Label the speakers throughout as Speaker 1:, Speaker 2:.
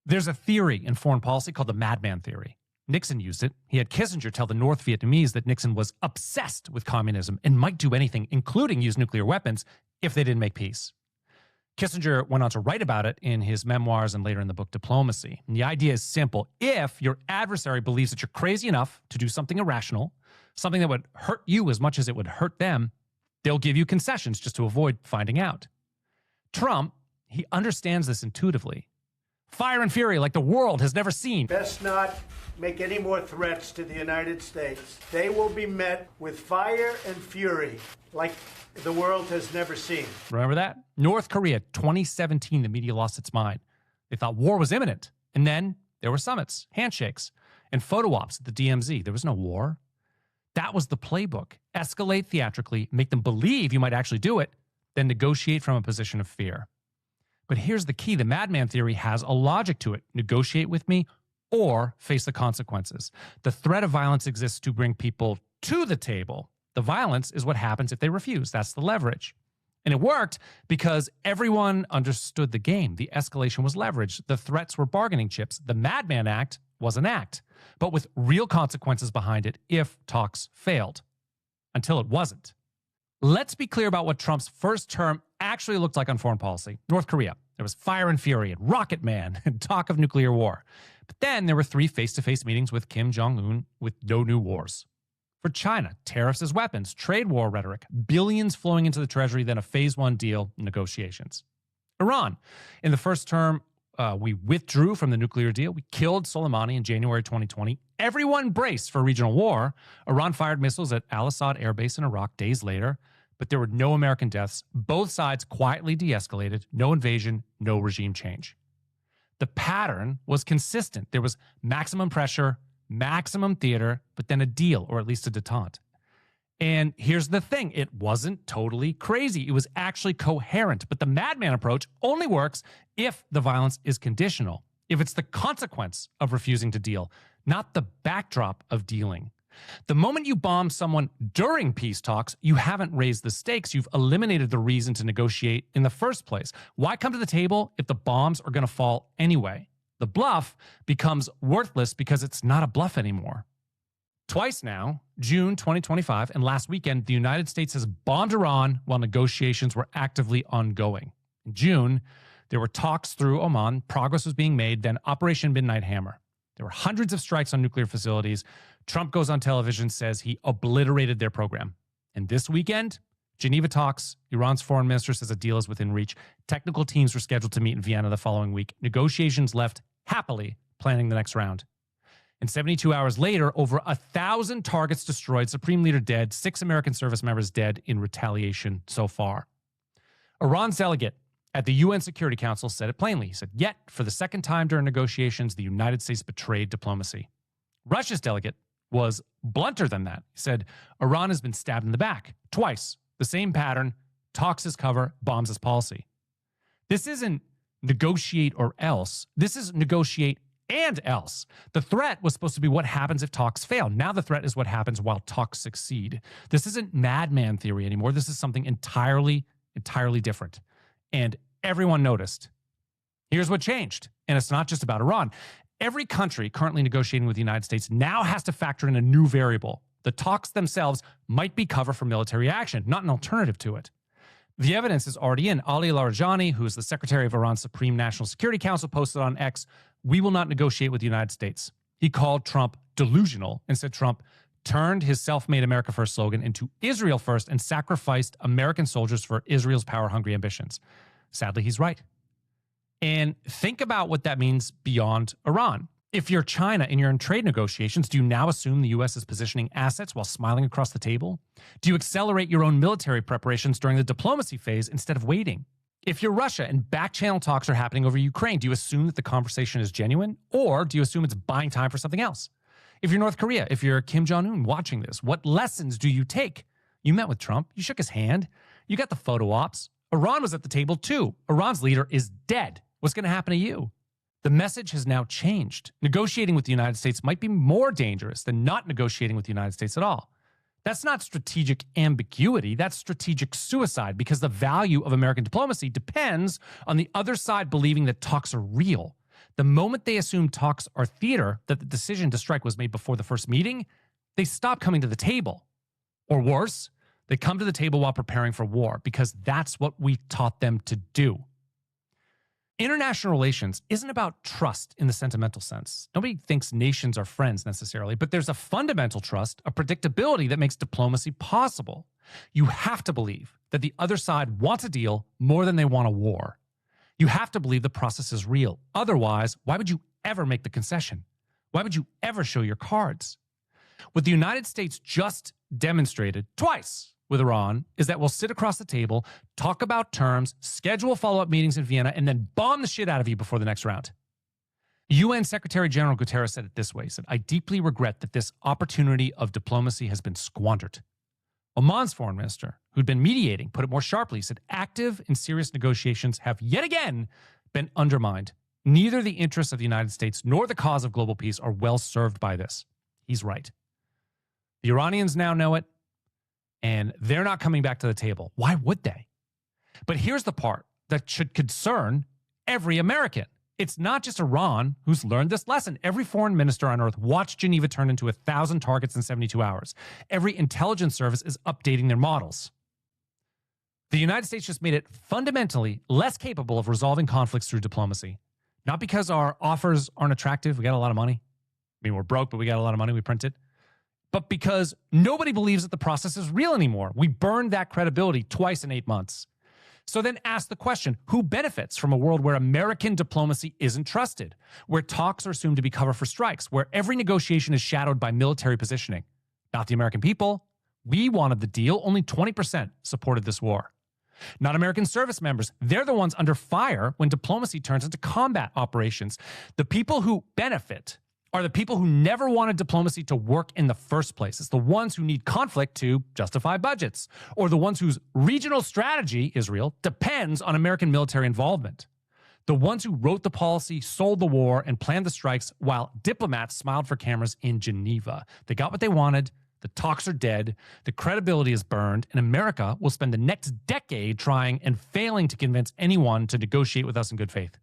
Speaker 1: There's a theory in foreign policy called the Madman Theory. Nixon used it. He had Kissinger tell the North Vietnamese that Nixon was obsessed with communism and might do anything, including use nuclear weapons, if they didn't make peace. Kissinger went on to write about it in his memoirs and later in the book Diplomacy. And the idea is simple. If your adversary believes that you're crazy enough to do something irrational, something that would hurt you as much as it would hurt them, they'll give you concessions just to avoid finding out. Trump, he understands this intuitively. Fire and fury like the world has never seen.
Speaker 2: Best not make any more threats to the United States. They will be met with fire and fury like the world has never seen.
Speaker 1: Remember that? North Korea, 2017, the media lost its mind. They thought war was imminent. And then there were summits, handshakes, and photo ops at the DMZ. There was no war. That was the playbook. Escalate theatrically, make them believe you might actually do it, then negotiate from a position of fear. But here's the key. The Madman Theory has a logic to it. Negotiate with me or face the consequences. The threat of violence exists to bring people to the table. The violence is what happens if they refuse. That's the leverage. And it worked because everyone understood the game. The escalation was leverage. The threats were bargaining chips. The Madman Act was an act, but with real consequences behind it if talks failed. Until it wasn't. Let's be clear about what Trump's first term actually looked like on foreign policy. North Korea. There was fire and fury and Rocket Man and talk of nuclear war. But then there were 3 face-to-face meetings with Kim Jong-un with no new wars. For China, tariffs as weapons, trade war rhetoric, billions flowing into the treasury, then a phase 1 deal, negotiations. Iran. In the first term, we withdrew from the nuclear deal. We killed Soleimani in January 2020. Everyone braced for regional war. Iran fired missiles at Al-Assad Air Base in Iraq days later, but there were no American deaths. Both sides quietly de-escalated. No invasion, no regime change. The pattern was consistent. There was maximum pressure, maximum theater, but then a deal, or at least a détente. And here's the thing. It wasn't totally crazy. It was actually coherent. But the madman approach only works if the violence is conditional, if it's the consequence of refusing to deal, not the backdrop of dealing. The moment you bomb someone during peace talks, you haven't raised the stakes. You've eliminated the reason to negotiate in the first place. Why come to the table if the bombs are going to fall anyway? The bluff becomes worthless because it's not a bluff anymore. Twice now, June 2025 and last weekend, the United States has bombed Iran while negotiations were actively ongoing. In June, there were talks through Oman, progress was being made, then Operation Midnight Hammer. There were hundreds of strikes on nuclear facilities. Trump goes on television, says he obliterated their program. And this weekend, Geneva talks. Iran's foreign minister says a deal is within reach. Technical teams were scheduled to meet in Vienna the following week. Negotiations left happily, planning the next round. And 72 hours later, over 1,000 targets destroyed, Supreme Leader dead, 6 American service members dead in retaliation so far. Iran's delegate at the UN Security Council said it plainly. He said, yet, for the second time during negotiations, the United States betrayed diplomacy. Russia's delegate was blunter than that. He said, Iran has been stabbed in the back twice. The same pattern, talks as cover, bombs as policy. This isn't negotiate or else. This is negotiate and else. The threat was supposed to be what happens if talks fail. Now the threat is what happens while talks succeed. This isn't madman theory anymore. This is something entirely different. And everyone noticed. Here's what changed. And it's not just about Iran. Every country currently negotiating with the United States now has to factor in a new variable. The talks themselves might be cover for military action, not an alternative to it. The evidence is already in. Ali Larijani, who is the secretary of Iran's Supreme National Security Council, posted on X, "We will not negotiate with the United States." He called Trump delusional and said Trump turned his self-made America First slogan into Israel First and sacrificed American soldiers for Israel's power-hungry ambitions. Sadly, he's right. And think about what that means beyond Iran. If you're China and you're in trade negotiations, do you now assume the U.S. is positioning assets while smiling across the table? Do you accelerate your own military preparations during the diplomacy phase instead of waiting? If you're Russia and back-channel talks are happening over Ukraine, do you assume that the conversation is genuine? Or do you assume it's buying time for something else? If you're North Korea, if you're Kim Jong-un watching this, what lessons do you take? You met with Trump. You shook his hand. You got the photo ops. Iran was at the table too. Iran's leader is dead. What's going to happen to you? The message has now changed. Negotiating with the United States might be more dangerous than not negotiating with the United States at all. That's not strategic ambiguity. That's strategic suicide because the value of American diplomacy depends on the other side believing that talks are real. The moment they assume talks are theater, that the decision to strike was made before the first meeting, they stop coming to the table. Or worse, they come to the table while preparing for war, because that's what we taught them to do. International relations isn't about trust in the sentimental sense. Nobody thinks nations are friends necessarily, but there's a fundamental trust, a predictability that makes diplomacy possible. You have to believe that the other side wants a deal more than they want a war. You have to believe the process is real. Otherwise, why would you ever make the concession? Why would you ever show your cards? What the United States just demonstrated twice with Iran is that we'll sit across the table, talk about terms, schedule follow-up meetings in Vienna, and then bomb the shit out of you before the next round. UN Secretary General Guterres said it this way, he said, "I deeply regret that this opportunity of diplomacy has been squandered." Oman's foreign minister, who'd been mediating, put it more sharply, said active and serious negotiations have yet again been undermined. Neither the interests of the United States nor the cause of global peace are well served by this. He's right. The Iranians now know it, and they're not coming back to the table. Why would they? But here's the part that should concern every American. It's not just Iran who's learned this lesson. Every foreign minister on earth watched Geneva turn into 1,000 targets in 72 hours. Every intelligence service is updating their models. The United States just made it fundamentally less capable of resolving conflicts through diplomacy. Not because our offers aren't attractive. We got a lot of money. I mean, we're broke, but we got a lot of money. We print it. But because nobody believes that the process is real anymore. We burned that credibility twice in 8 months. So then ask the question, who benefits from a world where American diplomacy isn't trusted, where talks are assumed to be cover for strikes, where every negotiation is shadowed by military positioning? Not the American people. We wanted the deal. Only 20% supported this war. Not American service members. They're the ones under fire when diplomacy turns into combat operations. The people who benefit are the people who never wanted diplomacy to work in the first place. It's the ones who need conflict to justify budgets, or the ones whose regional strategy, Israel, depends on American military involvement. The ones who wrote the policy, sold the war, and planned the strikes while diplomats smiled for cameras in Geneva. They got what they wanted. The talks are dead. The credibility is burned, and America will spend the next decade trying and failing to convince anyone to negotiate with us in good faith.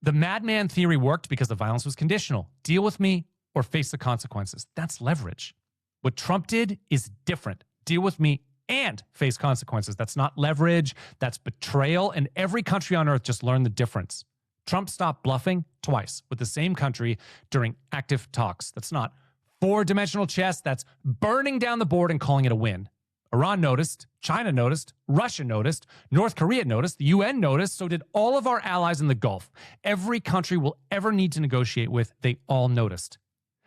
Speaker 1: The Madman Theory worked because the violence was conditional. Deal with me or face the consequences. That's leverage. What Trump did is different. Deal with me and face consequences. That's not leverage. That's betrayal. And every country on earth just learned the difference. Trump stopped bluffing twice with the same country during active talks. That's not four-dimensional chess. That's burning down the board and calling it a win. Iran noticed, China noticed, Russia noticed, North Korea noticed, the UN noticed, so did all of our allies in the Gulf. Every country we'll ever need to negotiate with, they all noticed.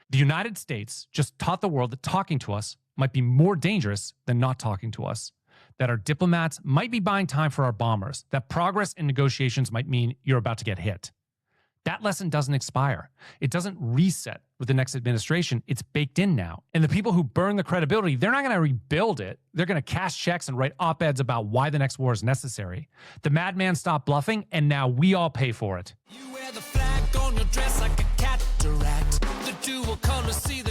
Speaker 1: The United States just taught the world that talking to us might be more dangerous than not talking to us, that our diplomats might be buying time for our bombers, that progress in negotiations might mean you're about to get hit. That lesson doesn't expire. It doesn't reset with the next administration. It's baked in now. And the people who burn the credibility, they're not going to rebuild it. They're going to cash checks and write op-eds about why the next war is necessary. The madman stopped bluffing, and now we all pay for it.
Speaker 3: You wear the flag on your dress like a cataract. The dual colors see